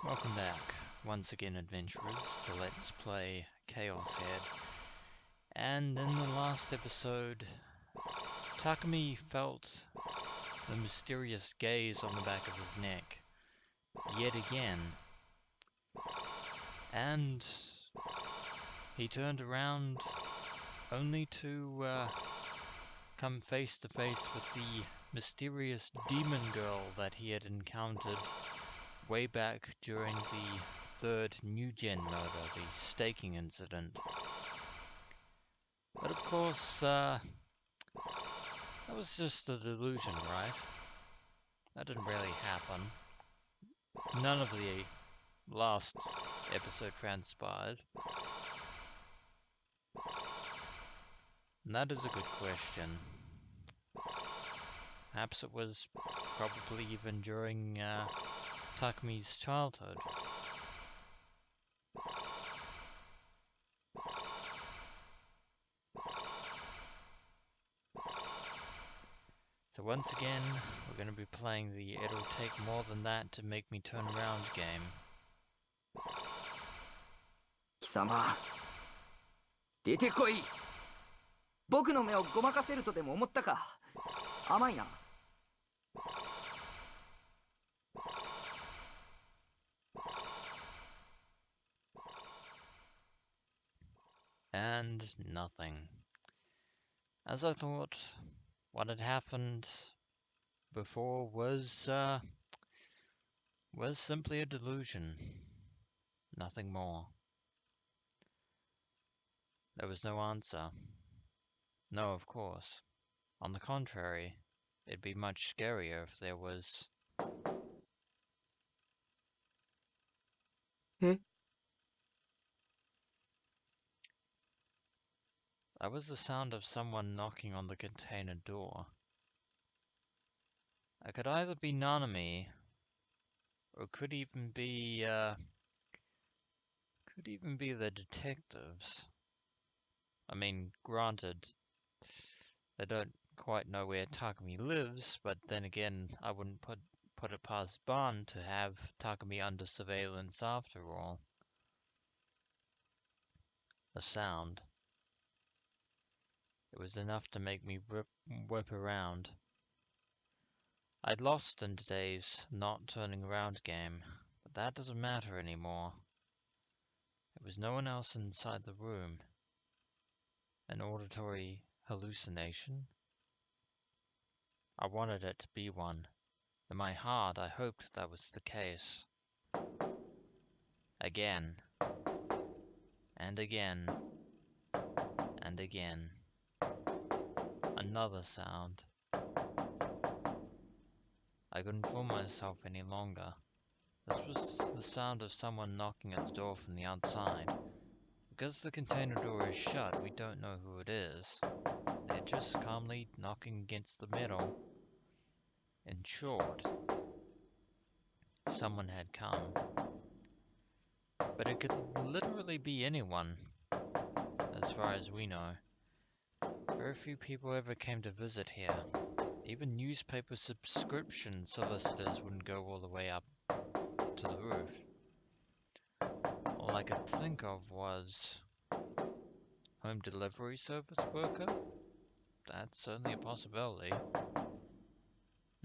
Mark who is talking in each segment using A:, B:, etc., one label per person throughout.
A: Welcome back, once again adventurers, to Let's Play ChäoS Head. And in the last episode, Takumi felt the mysterious gaze on the back of his neck, yet again. And he turned around only to come face to face with the mysterious demon girl that he had encountered way back during the third new-gen murder, the staking incident. But of course, that was just a delusion, right? That didn't really happen. None of the last episode transpired. And that is a good question. Perhaps it was probably even during Takumi's childhood. So once again, we're going to be playing the It'll Take More Than That to Make Me Turn Around game.
B: 貴様、出てこい。僕の目をごまかせるとでも思ったか。甘いな。
A: And nothing. As I thought, what had happened before was simply a delusion. Nothing more. There was no answer. No, of course. On the contrary, it'd be much scarier if there was...
B: Eh?
A: That was the sound of someone knocking on the container door. It could either be Nanami, or could even be the detectives. I mean, granted, they don't quite know where Takumi lives, but then again, I wouldn't put it past Ban to have Takumi under surveillance after all. The sound. It was enough to make me whip around. I'd lost in today's not turning around game, but that doesn't matter anymore. There was no one else inside the room. An auditory hallucination? I wanted it to be one. In my heart, I hoped that was the case. Again. And again. And again. Another sound. I couldn't fool myself any longer. This was the sound of someone knocking at the door from the outside. Because the container door is shut, we don't know who it is. They're just calmly knocking against the metal. In short, someone had come. But it could literally be anyone, as far as we know. Very few people ever came to visit here. Even newspaper subscription solicitors wouldn't go all the way up to the roof. All I could think of was home delivery service worker? That's certainly a possibility.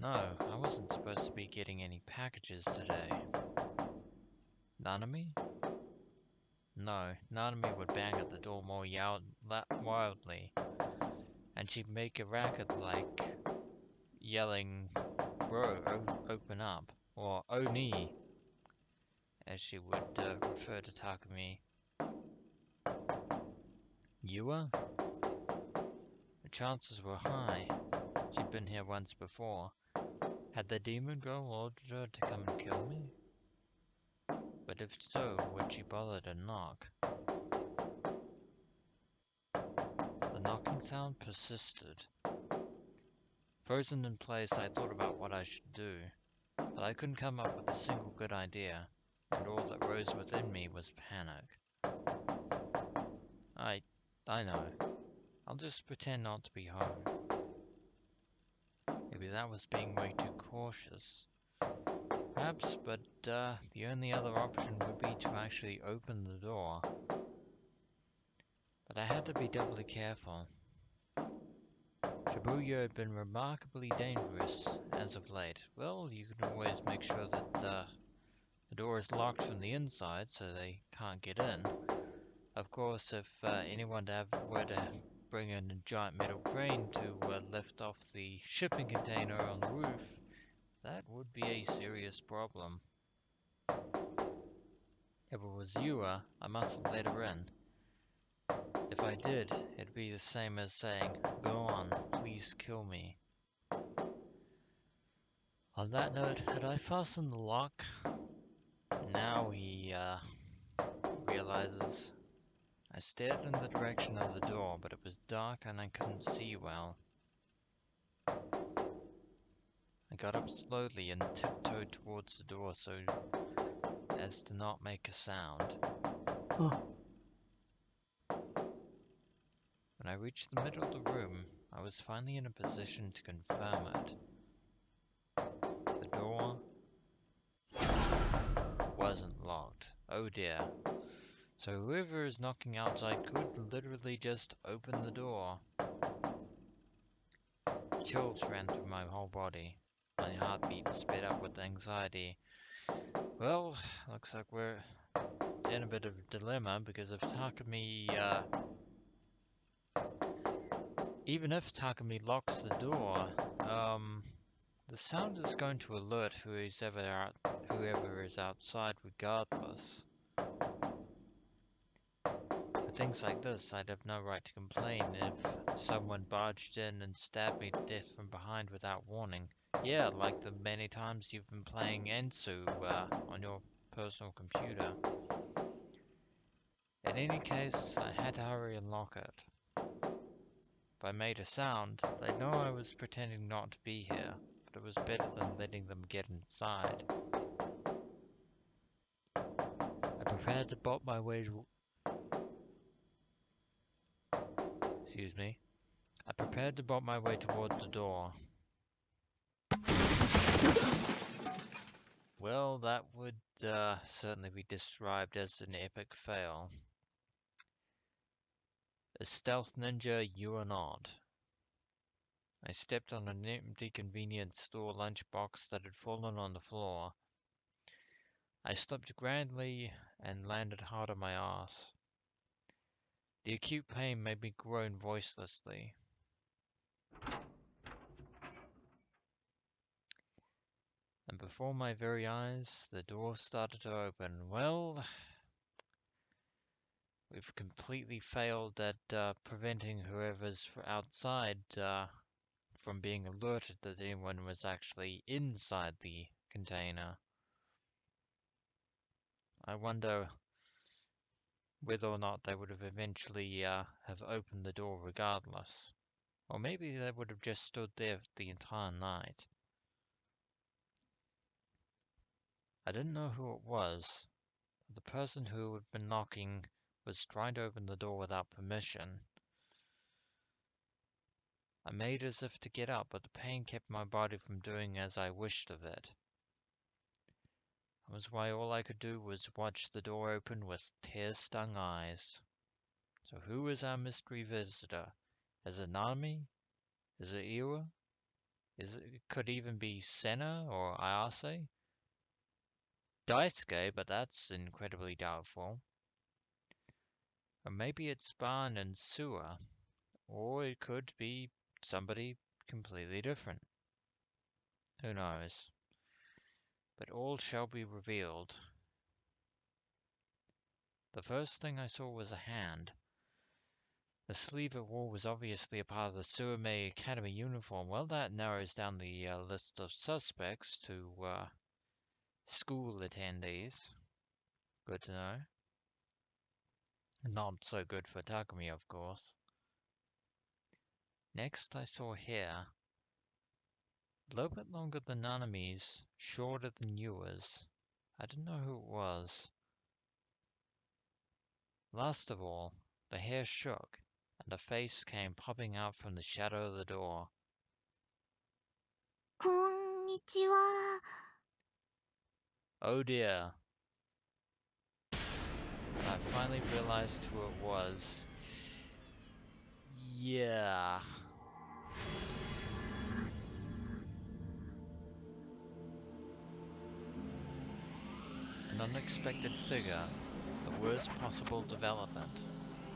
A: No, I wasn't supposed to be getting any packages today. Nanami? No, Nanami would bang at the door more wildly, and she'd make a racket like yelling, "Bro, open up," or "Oni," as she would refer to Takumi. Yua? The chances were high. She'd been here once before. Had the demon girl ordered her to come and kill me? But if so, would she bother to knock? The knocking sound persisted. Frozen in place, I thought about what I should do, but I couldn't come up with a single good idea, and all that rose within me was panic. I know. I'll just pretend not to be home. Maybe that was being way too cautious. Perhaps, but the only other option would be to actually open the door. But I had to be doubly careful. Shibuya had been remarkably dangerous as of late. Well, you can always make sure that the door is locked from the inside so they can't get in. Of course, if anyone were to bring in a giant metal crane to lift off the shipping container on the roof, that would be a serious problem. If it was Yua, I mustn't let her in. If I did, it'd be the same as saying, "Go on, please kill me." On that note, had I fastened the lock? Now he realizes. I stared in the direction of the door, but it was dark and I couldn't see well. I got up slowly and tiptoed towards the door so as to not make a sound. When I reached the middle of the room, I was finally in a position to confirm it. The door wasn't locked. Oh dear. So whoever is knocking outside could literally just open the door. Chills ran through my whole body. My heartbeat sped up with anxiety. Well, looks like we're in a bit of a dilemma because if Takumi, even if Takumi locks the door, the sound is going to alert whoever is outside regardless. For things like this, I'd have no right to complain if someone barged in and stabbed me to death from behind without warning. Yeah, like the many times you've been playing Ensu on your personal computer. In any case, I had to hurry and lock it. If I made a sound, they'd know I was pretending not to be here, but it was better than letting them get inside. I prepared to bolt my way I prepared to bolt my way toward the door. Well, that would certainly be described as an epic fail. A stealth ninja, you are not. I stepped on an empty convenience store lunchbox that had fallen on the floor. I slipped grandly and landed hard on my ass. The acute pain made me groan voicelessly. And before my very eyes, the door started to open. Well, we've completely failed at preventing whoever's outside from being alerted that anyone was actually inside the container. I wonder whether or not they would have eventually have opened the door regardless. Or maybe they would have just stood there the entire night. I didn't know who it was. The person who had been knocking was trying to open the door without permission. I made as if to get up, but the pain kept my body from doing as I wished of it. That was why all I could do was watch the door open with tear-stung eyes. So who is our mystery visitor? Is it Nanami? Is it Iwa? Could even be Senna or Ayase? Daisuke, but that's incredibly doubtful. Or maybe it's Ban and Suwa. Or it could be somebody completely different. Who knows? But all shall be revealed. The first thing I saw was a hand. The sleeve it wore was obviously a part of the Suimei Academy uniform. Well, that narrows down the list of suspects to school attendees. Good to know. Not so good for Takumi, of course. Next, I saw hair. A little bit longer than Nanami's, shorter than Yua's. I didn't know who it was. Last of all, the hair shook, and a face came popping out from the shadow of the door.
C: こんにちは。
A: Oh dear. And I finally realized who it was. Yeah. An unexpected figure. The worst possible development.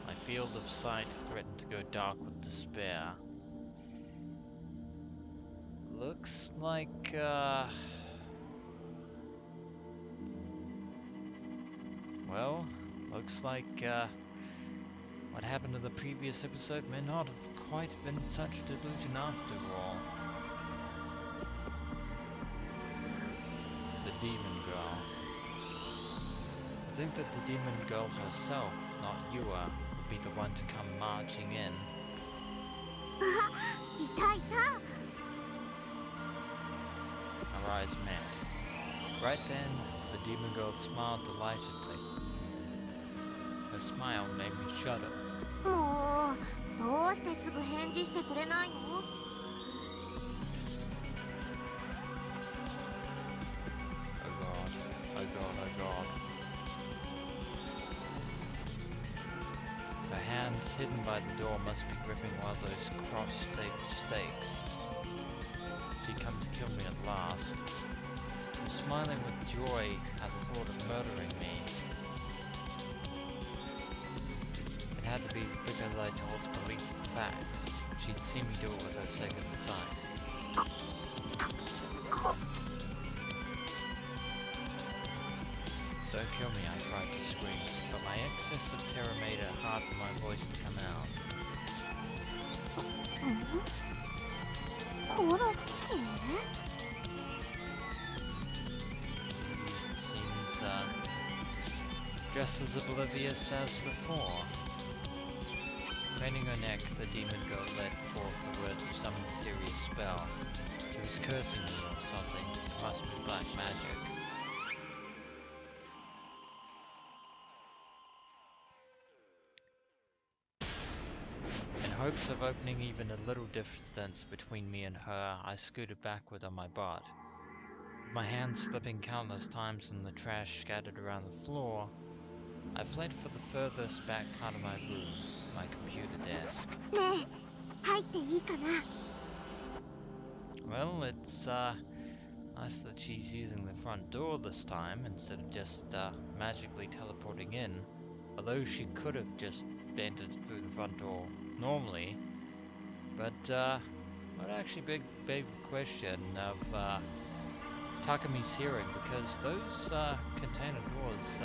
A: My field of sight threatened to go dark with despair. Looks like, well, looks like, what happened in the previous episode may not have quite been such a delusion after all. The Demon Girl. I think that the Demon Girl herself, not Yua, would be the one to come marching in. Our eyes met. Right then, the Demon Girl smiled delightedly. Her smile made me shudder.
C: もうどうしてすぐ返事してくれないの？
A: Oh god, oh god, oh god. Her hand, hidden by the door, must be gripping one of those cross-shaped stakes. She'd come to kill me at last. I was smiling with joy at the thought of murdering me. It had to be because I told the police the facts. She'd see me do it with her second sight. Don't kill me, I tried to scream, but my excess of terror made it hard for my voice to come out.
C: コロッケ？
A: She seems, just as oblivious as before. Craning her neck, the demon girl let forth the words of some mysterious spell. She was cursing me or something. It must be black magic. In hopes of opening even a little distance between me and her, I scooted backward on my butt. With my hands slipping countless times in the trash scattered around the floor, I fled for the furthest back part of my room, my computer desk.
C: ねえ、入っていいかな？
A: Well, it's nice that she's using the front door this time instead of just magically teleporting in. Although she could have just entered through the front door normally. But I'd actually beg the question of Takumi's hearing, because those container doors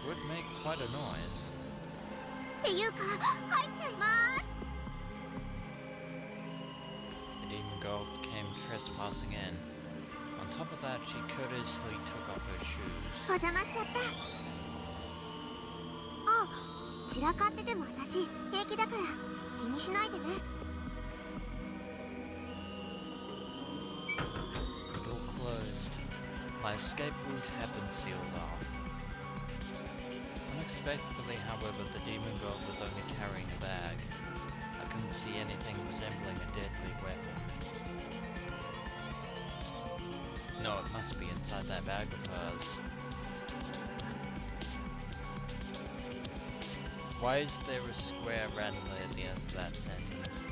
A: would make quite a noise.
C: っていうか、入っちゃいます。
A: The demon girl came trespassing in. On top of that, she courteously took off her shoes.
C: お邪魔しちゃった。あ、散らかってても私平気だから気にしないでね。
A: The door closed. My escape route had been sealed off. Unexpectedly, however, the demon girl was only carrying a bag. I couldn't see anything resembling a deadly weapon. No, it must be inside that bag of hers. Why is there a square randomly at the end of that sentence?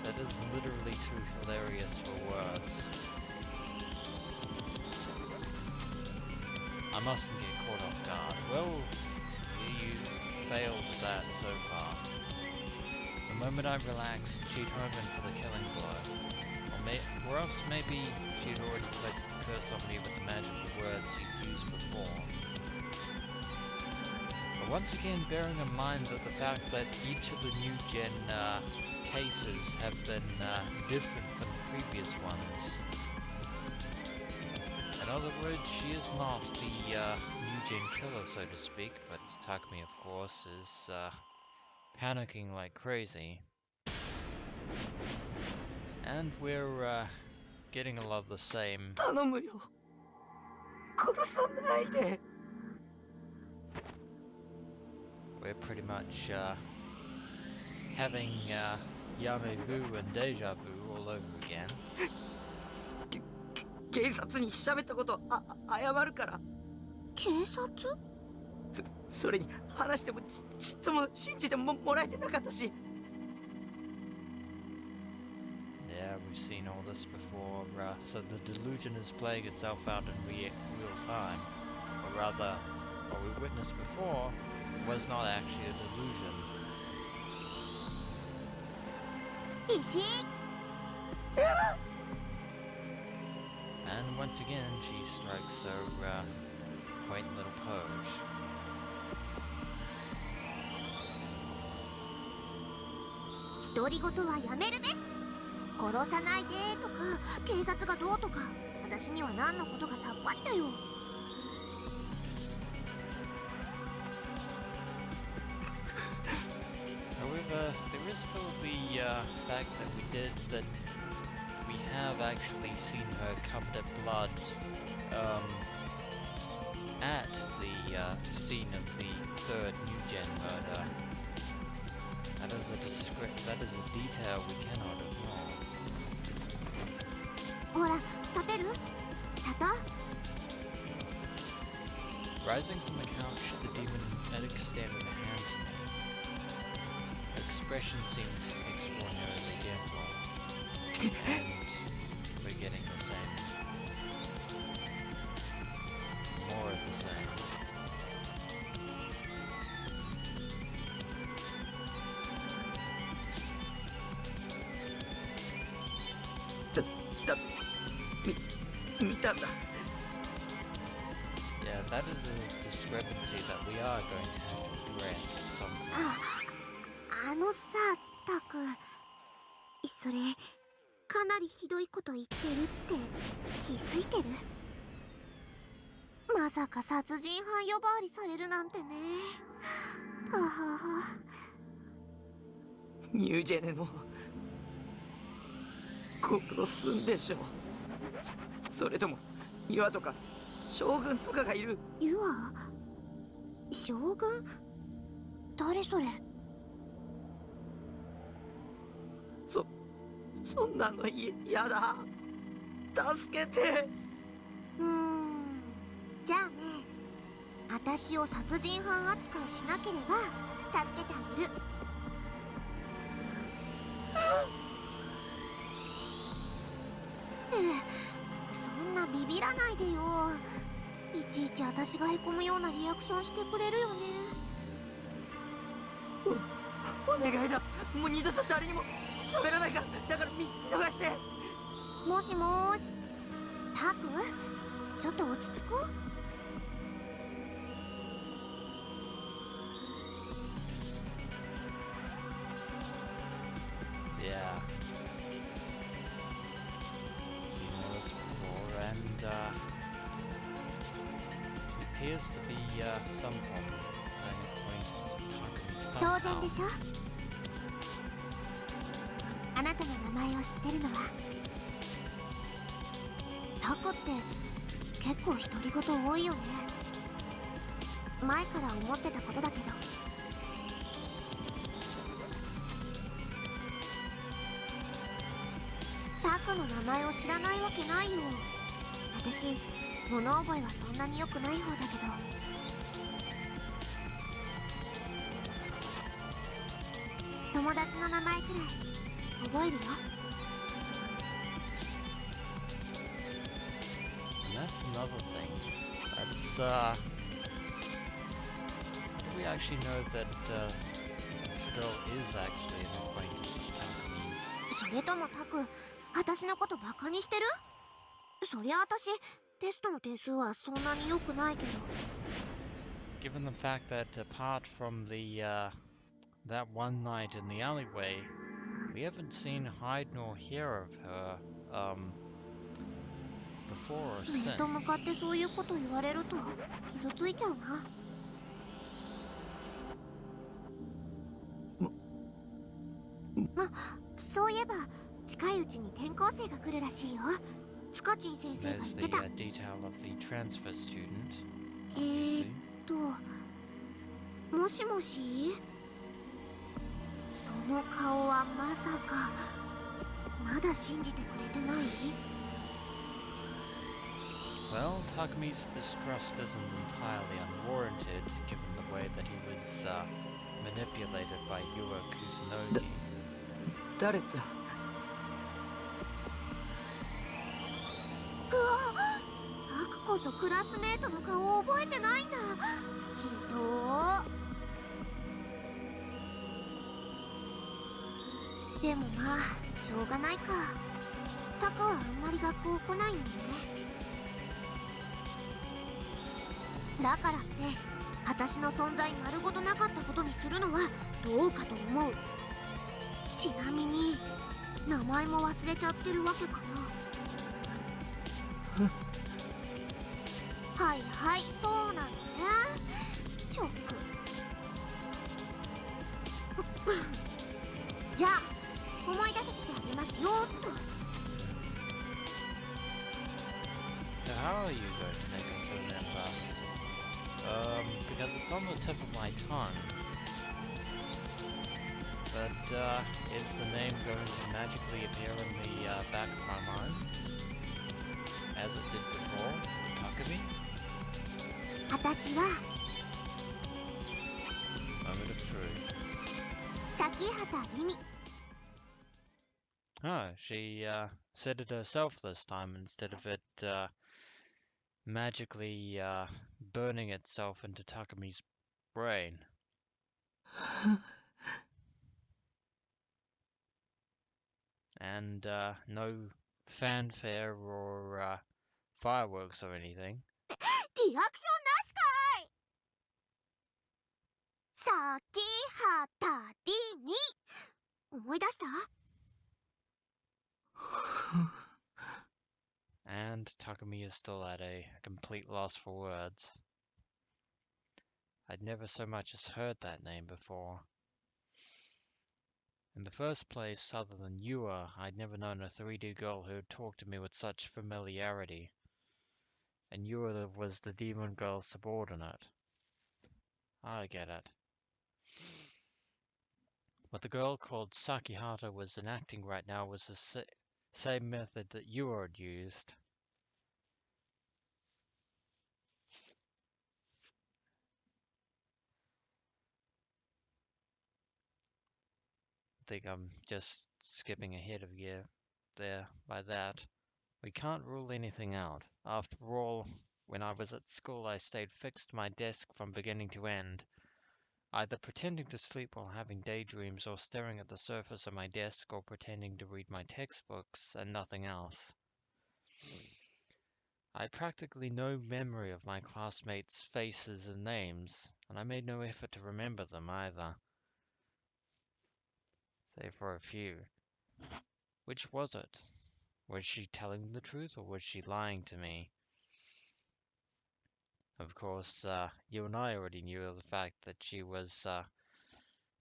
A: That is literally too hilarious for words. I mustn't get caught off guard. Well, you failed that so far. The moment I relaxed, she'd hove in for the killing blow. Or else maybe she'd already placed the curse on me with the magical words she'd used before. But once again, bearing in mind that the fact that each of the new gen cases have been different from the previous ones. In other words, she is not the new gen killer, so to speak, but Takumi, of course, is panicking like crazy. And we're getting a lot of the same.
B: 頼むよ。殺さないで。
A: We're pretty much having Yame Vu and Deja Vu all over again.
B: 警察に喋ったこと謝るから。
C: 警察？
B: それに話してもちっとも信じてもらえてなかったし。
A: Yeah, we've seen all this before. So the delusion is playing itself out in real time. Or rather, what we witnessed before was not actually a delusion.
C: 石
A: And once again, she strikes her quaint little pose.
C: 独り言はやめるべし。殺さないでとか警察がどうとか私には何のことがさっぱりだよ。
A: However, there is still the fact that we have actually seen her covered in blood at the scene of the third New Gen murder. That is a detail we cannot ignore.
C: ほら立てる？立とう。
A: Rising from the couch, the demon extended a hand to me. Her expression seemed extraordinarily gentle, and we're getting the same. More of the same. Yeah, that is a discrepancy that we are going to have to address at some point.
C: あのさタク、それかなりひどいこと言ってるって気づいてる？まさか殺人犯呼ばわりされるなんてね。ははは。
B: ニュージェネの殺すんでしょ。それともユアとか将軍とかがいる？
C: ユア？将軍？誰それ？
B: そんなのやだ。助けて。
C: じゃあね、私を殺人犯扱いしなければ助けてあげる。そんなビビらないでよ。いちいち私がへこむようなリアクションしてくれるよね。
B: お願いだ。もう二度と誰にも喋らないから。だから見逃して。
C: もしもーし、タク、ちょっと落ち着こう。
A: Yeah. Seen all this before, and she appears to be some form of an acquaintance of Takumi's
C: 当然
A: somehow.
C: でしょ。あなたの名前を知ってるのはタクって結構独り言多いよね。前から思ってたことだけど。タクの名前を知らないわけないよ。私物覚えはそんなに良くない方だけど。友達の名前くらい覚えるよ。
A: And that's another thing. That's we actually know that this girl is actually an acquaintance of Takumi's.
C: それともタク、私のことバカにしてる？そりゃ私テストの点数はそんなに良くないけど。
A: Given the fact that apart from the that one night in the alleyway, we haven't seen hide nor hear of her before or
C: 面
A: since.
C: と向かってそういうこと言われると傷ついちゃうな。そういえば近いうちに転校生が来るらしいよ。スカチン先生が言
A: There's
C: っ
A: the
C: てた。
A: detail of the transfer student.
C: もしもし、その顔はまさかまだ信じてくれてない？
A: Well, Takumi's distrust isn't entirely unwarranted, given the way that he was manipulated by Yua Kusunoki.
B: 誰だ。
C: うわ、タクこそクラスメートの顔を覚えてないんだ。ひどー。でもまあしょうがないか。タクはあんまり学校来ないもんね。だからって私の存在丸ごとなかったことにするのはどうかと思う。ちなみに名前も忘れちゃってるわけかな。はいはい、そうなのね。ショック。じゃあ思い出させてあげますよっと。
A: So how are you going to make us remember? Because it's on the tip of my tongue. But, is the name going to magically appear in the back of my mind? As it did before, with Takumi?
C: 私は
A: Moment of truth.
C: 崎畑リミ。
A: Oh, she, said it herself this time instead of it, magically, burning itself into Takumi's brain. And, no fanfare or, fireworks or anything.
C: リアクションなしかい。崎畑リミ。思い出した？
A: And Takumi is still at a complete loss for words. I'd never so much as heard that name before. In the first place, other than Yua, I'd never known a 3D girl who would talk to me with such familiarity. And Yua was the demon girl's subordinate. I get it. What the girl called Sakihata was enacting right now was the same method that Yua had used. I think I'm just skipping ahead of you there by that. We can't rule anything out. After all, when I was at school, I stayed fixed to my desk from beginning to end, either pretending to sleep while having daydreams or staring at the surface of my desk or pretending to read my textbooks and nothing else. I had practically no memory of my classmates' faces and names, and I made no effort to remember them either. Save for a few. Which was it? Was she telling the truth or was she lying to me? Of course, you and I already knew the fact that she was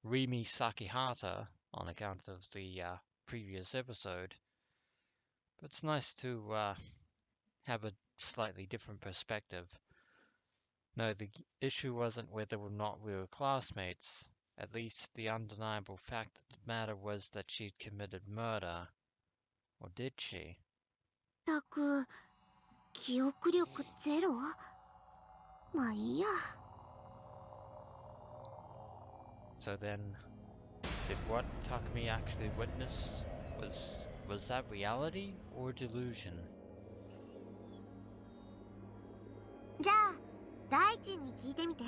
A: Rimi Sakihata on account of the previous episode. But it's nice to have a slightly different perspective. No, the issue wasn't whether or not we were classmates. At least the undeniable fact of the matter was that she'd committed murder. Or did she?
C: たく記憶力ゼロ。まあいいや。
A: So then, did what Takumi actually witnessed, was that reality or delusion?
C: じゃあ大臣に聞いてみて。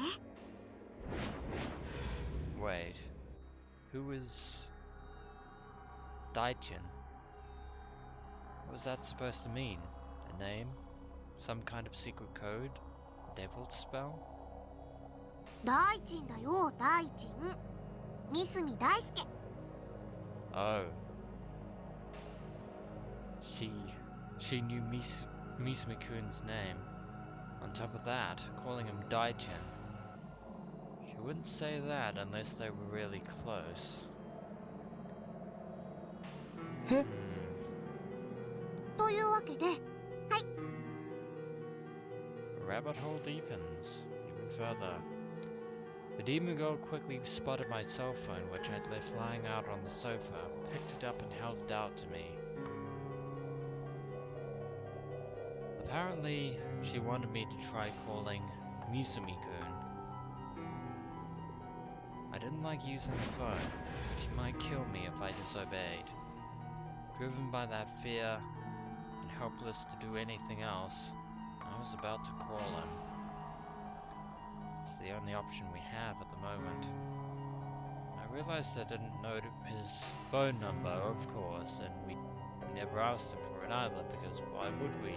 A: Wait, who is Daichin? What was that supposed to mean? A name? Some kind of secret code? A devil's spell?
C: 大臣だよ、大臣。三角大輔。
A: Oh. She knew Misume-kun's name. On top of that, calling him Daichin. She wouldn't say that unless they were really close.
B: え？
C: というわけで、はい。
A: The rabbit hole deepens, even further. The demon girl quickly spotted my cell phone, which I'd left lying out on the sofa, picked it up and held it out to me. The Apparently, she wanted me to try calling Misumi-kun. I didn't like using the phone, but she might kill me if I disobeyed. Driven by that fear, and helpless to do anything else, I was about to call him. It's the only option we have at the moment. I realized I didn't know his phone number, of course, and we never asked him for it either, because why would we?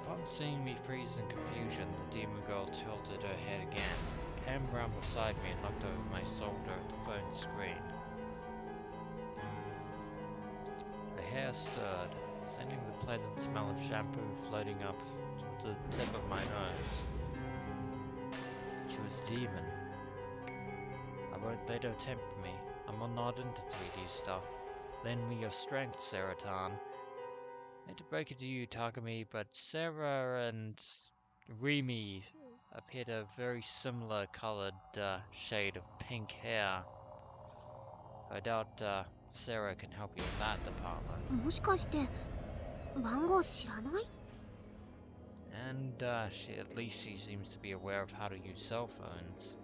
A: Upon seeing me freeze in confusion, the demon girl tilted her head again, came round beside me and looked over my shoulder at the phone screen. Her hair stirred, sending the pleasant smell of shampoo floating up to the tip of my nose. She was a demon. I won't let her tempt me. I'm not into 3D stuff. Lend me your strength, Saratan. I hate to break it to you, Takumi, but Sarah and Rimi appear to have very similar colored shade of pink hair. I doubt Sarah can help you in that department.
C: もしかして番号知らない？
A: And at least she seems to be aware of how to use cell phones.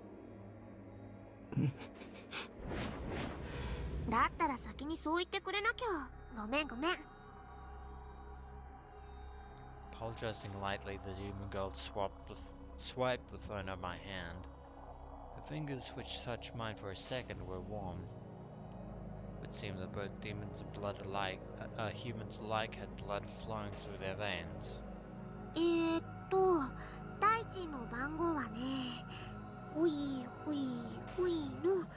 C: だったら先にそう言ってくれなきゃ。ごめんごめん。
A: Apologizing lightly, the demon girl swiped the phone out of my hand. Her fingers, which touched mine for a second, were warm. It would seem that both demons and humans alike had blood flowing through their veins.
C: 大地の番号はね、ほいほいほいの。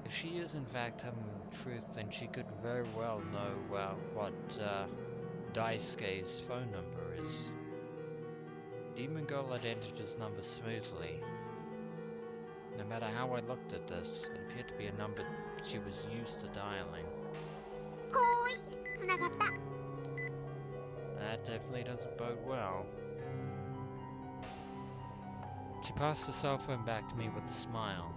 A: If she is in fact telling the truth, then she could very well know what Daisuke's phone number is. Demon Girl had entered his number smoothly. No matter how I looked at this, it appeared to be a number she was used to dialing.
C: ほーい、つながった。
A: That definitely doesn't bode well. She passed the cell phone back to me with a smile.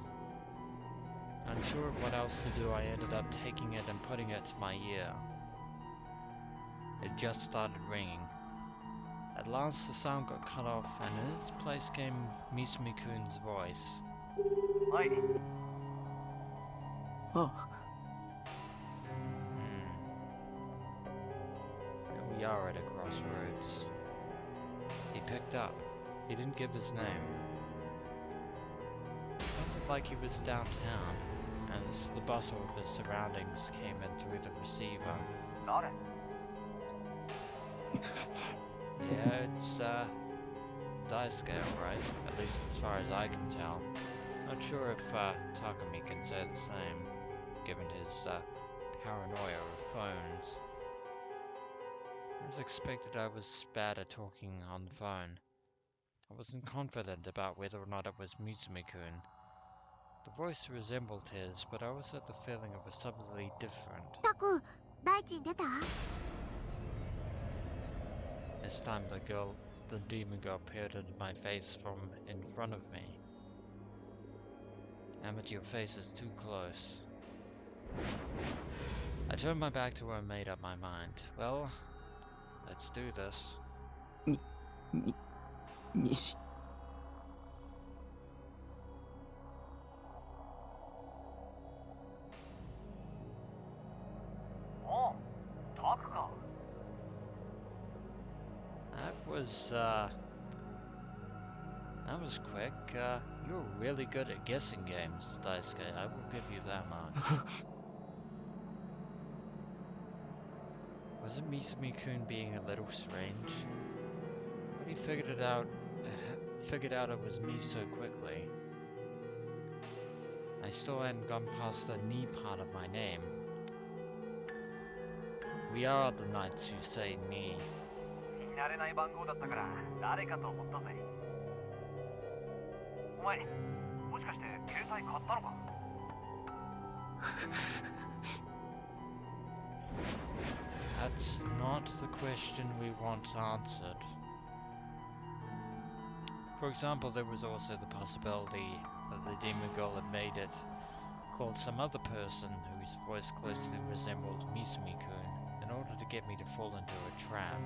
A: Unsure of what else to do, I ended up taking it and putting it to my ear. It just started ringing. At last the sound got cut off, and in its place came Misumi-kun's voice.
B: Hi. Oh.
A: Here we are at a crossroads. He picked up. He didn't give his name. It sounded like he was downtown, as the bustle of his surroundings came in through the receiver. Yeah, it's Daisuke, alright, at least as far as I can tell. Not sure if Takumi can say the same, given his paranoia of phones. As expected, I was bad at talking on the phone. I wasn't confident about whether or not it was Misumi-kun. The voice resembled his, but I always had the feeling it was subtly different.
C: タク、大地に出た？
A: This time the demon girl peered into my face from in front of me. Amateur, your face is too close. I turned my back to her and made up my mind. Well, let's do this.
B: Nishi.
A: That was quick. You're really good at guessing games, Daisuke. I will give you that much. Wasn't Misumi-kun being a little strange? But he figured out it was me so quickly. I still hadn't gone past the ni part of my name. We are the knights who say ni. That's not the question we want answered. For example, there was also the possibility that the demon girl had made it, called some other person whose voice closely resembled Misumi-kun, in order get me to fall into a trap.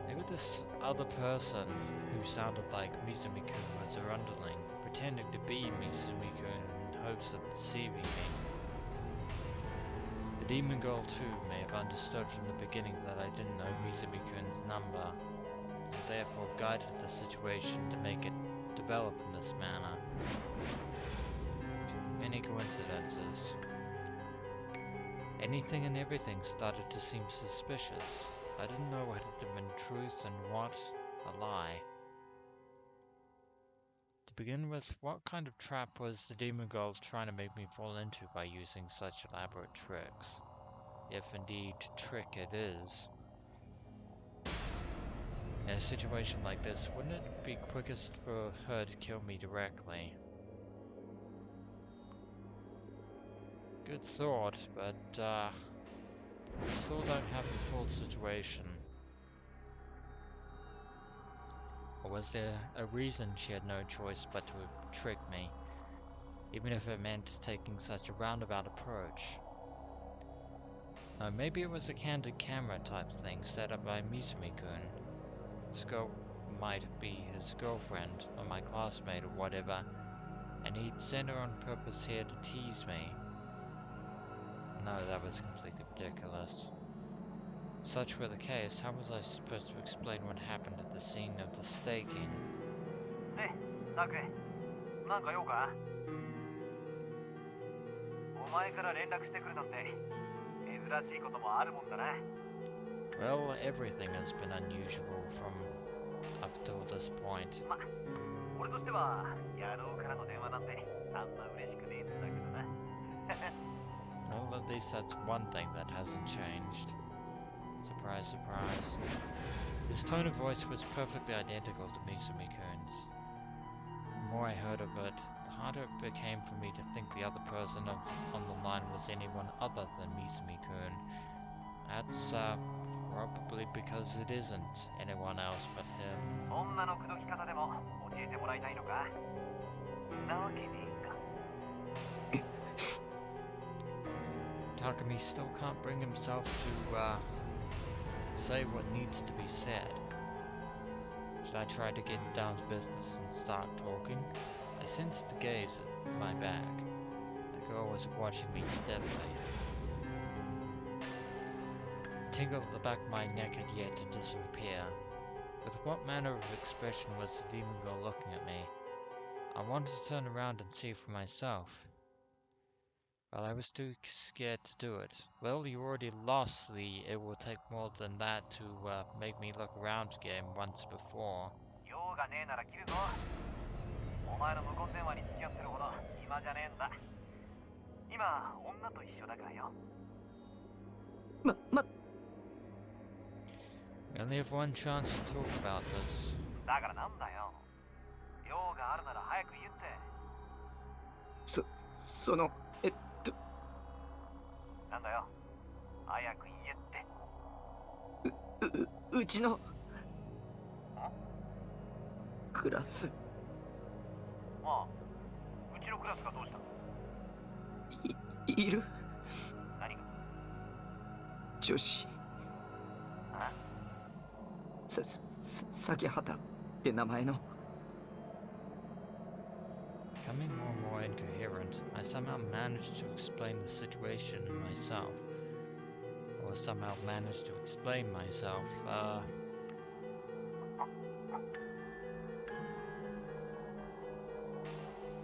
A: Maybe this other person who sounded like Mizumi-kun was her underling, pretending to be Mizumi-kun in hopes of deceiving me. The demon girl too may have understood from the beginning that I didn't know Mizumi-kun's number, and therefore guided the situation to make it develop in this manner. Many coincidences. Anything and everything started to seem suspicious. I didn't know what had been truth and what a lie. To begin with, what kind of trap was the demon girl trying to make me fall into by using such elaborate tricks? If indeed trick it is. In a situation like this, wouldn't it be quickest for her to kill me directly? Good thought, but I still don't have the full situation. Or was there a reason she had no choice but to trick me, even if it meant taking such a roundabout approach? No, maybe it was a candid camera type thing set up by Mizumi-kun. This girl might be his girlfriend, or my classmate, or whatever, and he'd sent her on purpose here to tease me. No, that was completely ridiculous. If such were the case, how was I supposed to explain what happened at the scene of the staking?
D: Hey, Takumi, なんか用か? お前から連絡してくるなんて珍しいこともあるもんだな.
A: Well, everything has been unusual from up till this point.
D: ま、俺としては野郎からの電話なんてあんま嬉しくねえんだけどな.
A: Well, at least that's one thing that hasn't changed. Surprise, surprise. His tone of voice was perfectly identical to Mizumi-kun's. The more I heard of it, the harder it became for me to think the other person on the line was anyone other than Mizumi-kun. That's probably because it isn't anyone else but him.
D: 女の口説き方でも教えてもらいたいのか? なわけねえか.
A: Takumi still can't bring himself to say what needs to be said. Should I try to get down to business and start talking? I sensed the gaze at my back. The girl was watching me steadily. The tingle at the back of my neck had yet to disappear. With what manner of expression was the demon girl looking at me? I wanted to turn around and see for myself. But I was too scared to do it. Well, you already lost the "it will take more than that to make me look around" game once before.
D: 用がねえなら切るぞ. お前の無言電話に付き合ってるほど暇じゃねえんだ. 今女と一緒だからよ.
A: We only have one chance to talk about this.
D: だからなんだよ. 用があるなら早く言って.
B: その
D: なんだよ. 早く言えって.
B: うちのクラス.
D: ああ、うちのクラスがどうした?
B: いる.
D: 何が?
B: 女子.
D: あ?
B: 咲畑って名前の.
A: Becoming more and more incoherent, I somehow managed to explain the situation myself. Or somehow managed to explain myself.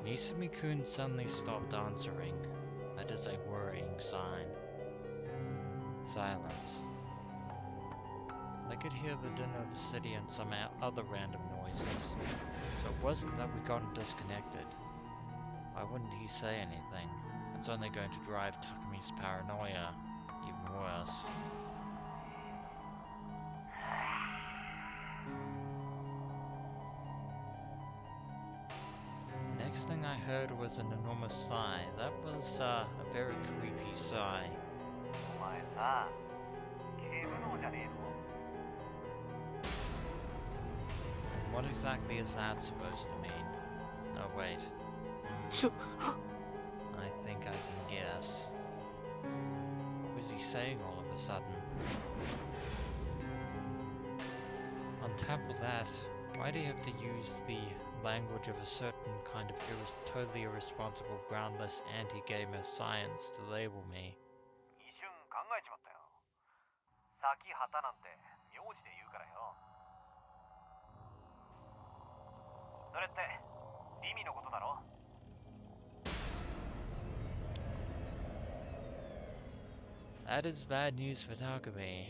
A: Mizumi-kun suddenly stopped answering. That is a worrying sign. Silence. I could hear the din of the city and some other random noises. So it wasn't that we got disconnected. Why wouldn't he say anything? It's only going to drive Takumi's paranoia even worse. Next thing I heard was an enormous sigh. That was a very creepy sigh.
D: お前さ、警部能じゃねえの?
A: And what exactly is that supposed to mean? No, wait. I think I can guess. What was he saying all of a sudden. On top of that, why do you have to use the language of a certain kind of totally irresponsible, groundless anti-gamer science to label me?
D: 一瞬考えちまったよ。先旗なんて名字で言うからよ。それってリミのことだろ？
A: That is bad news for Takumi.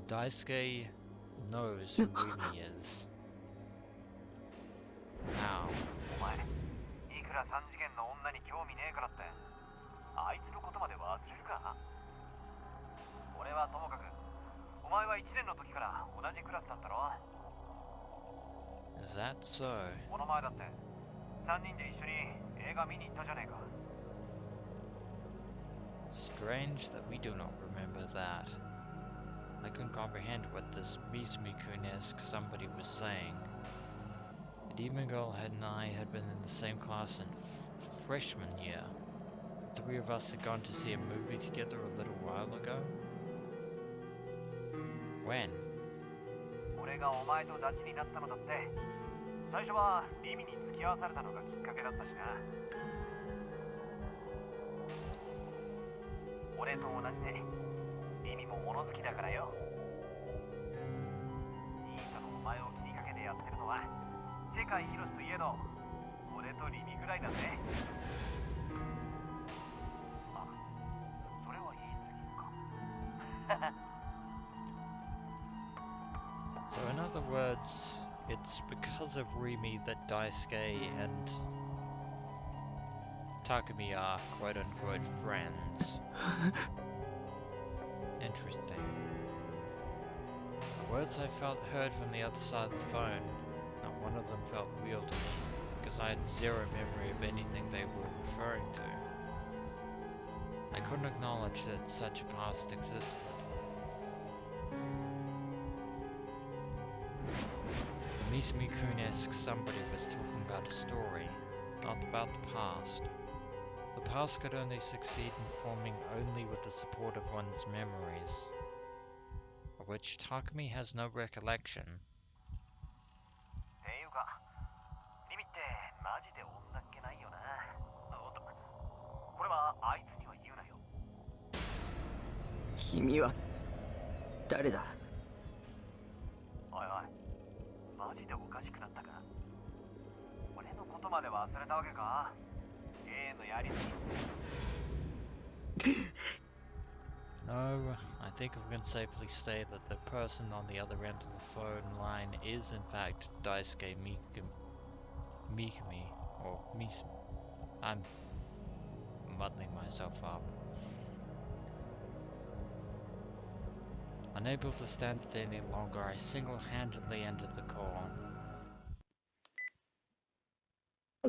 A: Daisuke knows who Rimi is. How?
D: お前、いくら三次元の女に興味ねえからって、あいつのことまで忘れるか？俺はともかく、お前は1年の時から同じクラスだったろ？
A: Is that so?
D: この前だって、3人で一緒に映画見に行ったじゃねえか。
A: Strange that we do not remember that. I couldn't comprehend what this Mizumi-kun-esque somebody was saying. The demon girl and I had been in the same class in freshman year. The three of us had gone to see a movie together a little while ago. When?
D: 俺がお前とダチになったのだって、最初はリミに付き合わされたのがきっかけだったしな。俺と同じで、リミも物好きだからよ。兄さんのお前を気にかけてやってるのは、世界広しといえど、俺とリミぐらいだぜ。あ、それは言い過ぎか。
A: So in other words, it's because of Rimi that Daisuke and Takumi are quote-unquote friends. Interesting. The words I heard from the other side of the phone, not one of them felt real to me, because I had zero memory of anything they were referring to. I couldn't acknowledge that such a past existed. The Mizumi-kun-esque somebody was talking about a story, not about the past. The past could only succeed in forming only with the support of one's memories, of which Takumi has no recollection.
D: っていうか、リミってマジで女っ気ないよな。おっと、これはあいつには言うなよ。
B: 君は誰だ？
D: おいおい、マジでおかしくなったか？俺のことまで忘れたわけか？ゲームやりすぎ。
A: No, I think we can safely say that the person on the other end of the phone line is in fact Daisuke Mikami, or Misumi. I'm muddling myself up. Unable to stand it any longer, I single-handedly ended the call.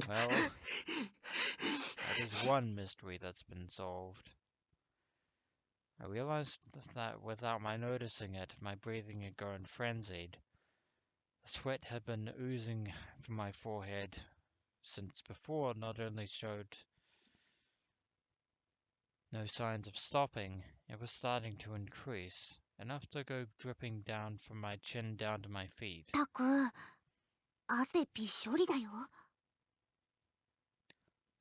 A: Well, that is one mystery that's been solved. I realized that without my noticing it, my breathing had gone frenzied. The sweat had been oozing from my forehead, since before not only showed no signs of stopping, it was starting to increase, enough to go dripping down from my chin down to my feet.
C: たく、汗びっしょりだよ。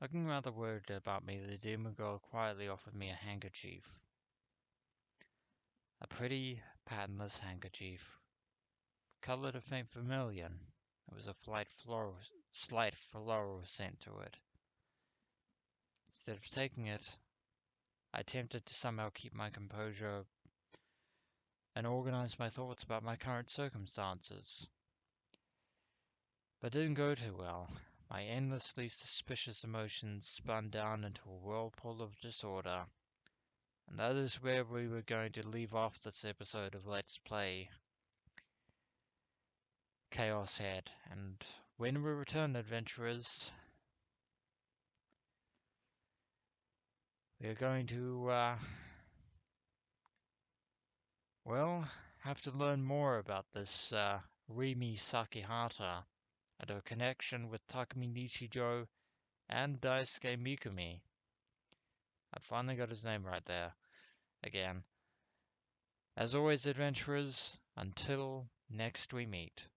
A: Looking rather worried about me, the demon girl quietly offered me a handkerchief. A pretty, patternless handkerchief, colored a faint vermilion. There was a slight floral scent to it. Instead of taking it, I attempted to somehow keep my composure and organize my thoughts about my current circumstances. But it didn't go too well. My endlessly suspicious emotions spun down into a whirlpool of disorder. And that is where we were going to leave off this episode of Let's Play ChäoS. And when we return, adventurers, we are going to, well, have to learn more about this Rimi Sakihata and her connection with Takumi Nichijou and Daisuke Mikami. I finally got his name right there again. As always, adventurers, until next we meet.